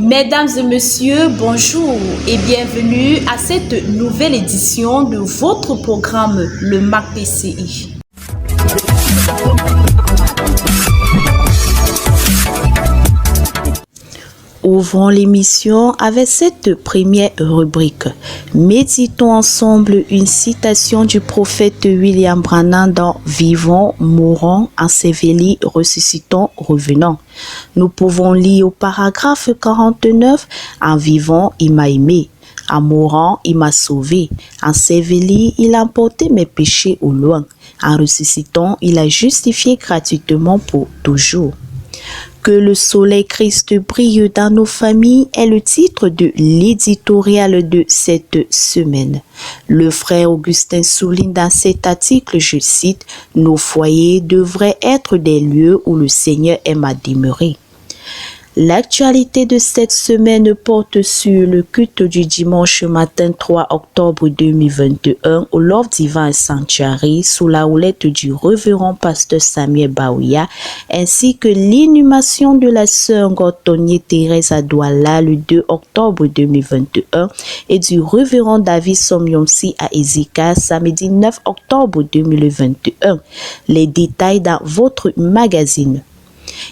Mesdames et messieurs, bonjour et bienvenue à cette nouvelle édition de votre programme, le MAC-PCI. Ouvrons l'émission avec cette première rubrique. Méditons ensemble une citation du prophète William Branham dans Vivons, mourons, ensevelis, ressuscitons, revenons. Nous pouvons lire au paragraphe 49, en vivant, il m'a aimé. En mourant, il m'a sauvé. Enseveli, il a emporté mes péchés au loin. En ressuscitant, il a justifié gratuitement pour toujours. Que le soleil Christ brille dans nos familles est le titre de l'éditorial de cette semaine. Le frère Augustin souligne dans cet article, je cite, « Nos foyers devraient être des lieux où le Seigneur aime à demeurer ». L'actualité de cette semaine porte sur le culte du dimanche matin 3 octobre 2021 au Love Divine Sanctuary sous la houlette du révérend pasteur Samuel Bawuya ainsi que l'inhumation de la sœur Ngotonié Thérèse à Douala le 2 octobre 2021 et du révérend David Somyomsi à Ezika samedi 9 octobre 2021. Les détails dans votre magazine.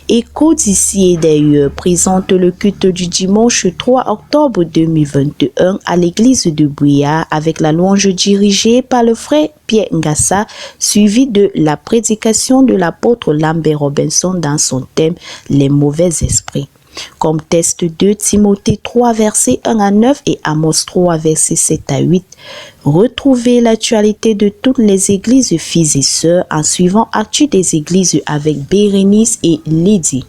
Écho d'ici et d'ailleurs présente le culte du dimanche 3 octobre 2021 à l'église de Bouya avec la louange dirigée par le frère Pierre Ngassa, suivi de la prédication de l'apôtre Lambert Robinson dans son thème « Les mauvais esprits ». Comme test 2 Timothée 3 versets 1 à 9 et Amos 3 versets 7 à 8. Retrouvez l'actualité de toutes les églises filles et sœurs en suivant Actu des églises avec Bérénice et Lydie.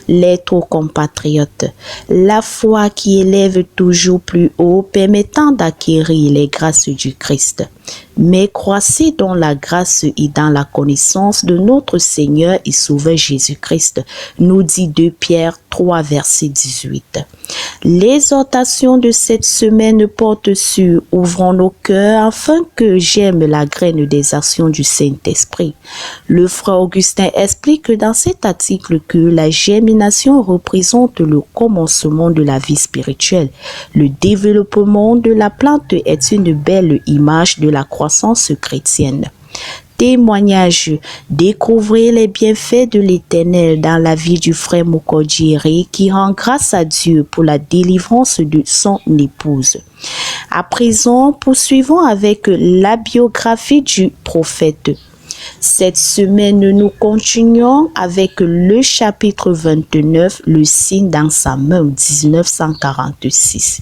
Lettre aux compatriotes. La foi qui élève toujours plus haut permettant d'acquérir les grâces du Christ. Mais croissez dans la grâce et dans la connaissance de notre Seigneur et Sauveur Jésus-Christ, nous dit 2 Pierre 3 verset 18. L'exhortation de cette semaine porte sur « Ouvrons nos cœurs afin que j'aime la graine des actions du Saint-Esprit ». Le frère Augustin explique dans cet article que la germination représente le commencement de la vie spirituelle. Le développement de la plante est une belle image de la croissance chrétienne. Témoignage. Découvrez les bienfaits de l'Éternel dans la vie du frère Mukodjiri qui rend grâce à Dieu pour la délivrance de son épouse. À présent, poursuivons avec la biographie du prophète. Cette semaine, nous continuons avec le chapitre 29, le signe dans sa main, 1946.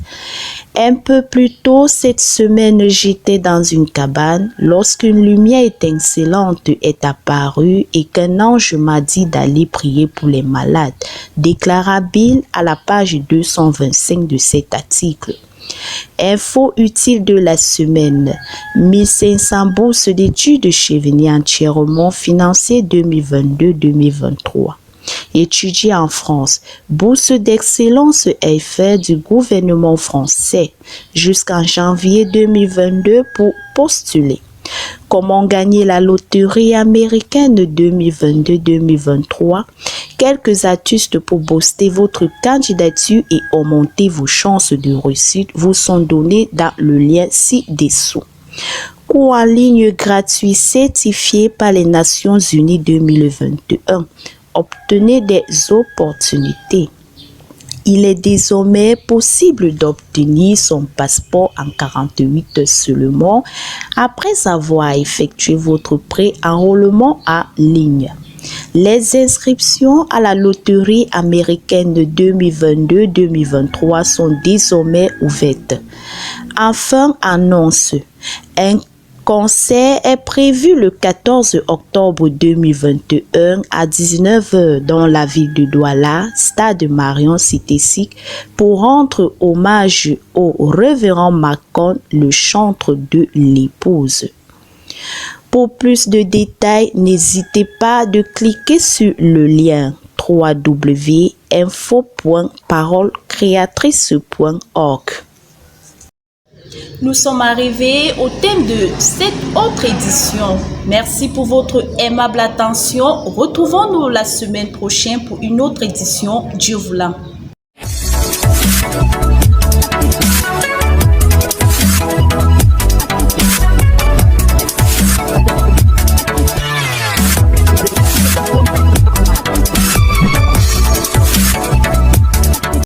Un peu plus tôt cette semaine, j'étais dans une cabane lorsqu'une lumière étincelante est apparue et qu'un ange m'a dit d'aller prier pour les malades, déclara Bill à la page 225 de cet article. Info utile de la semaine. 1500 bourses d'études Chevigny entièrement financées 2022-2023. Étudier en France. Bourse d'excellence Eiffel du gouvernement français jusqu'en janvier 2022 pour postuler. Comment gagner la loterie américaine 2022-2023? Quelques astuces pour booster votre candidature et augmenter vos chances de réussite vous sont données dans le lien ci-dessous. Cours en ligne gratuit certifié par les Nations Unies 2021. Obtenez des opportunités. Il est désormais possible d'obtenir son passeport en 48 heures seulement après avoir effectué votre pré-enrôlement en ligne. Les inscriptions à la loterie américaine 2022-2023 sont désormais ouvertes. Enfin, annonce. Un concert est prévu le 14 octobre 2021 à 19 h dans la ville de Douala, stade Marion Cité-Sic, pour rendre hommage au révérend Macon, le chantre de l'épouse. Pour plus de détails, n'hésitez pas de cliquer sur le lien www.info.parolecreatrice.org. Nous sommes arrivés au thème de cette autre édition. Merci pour votre aimable attention. Retrouvons-nous la semaine prochaine pour une autre édition, Dieu voulant.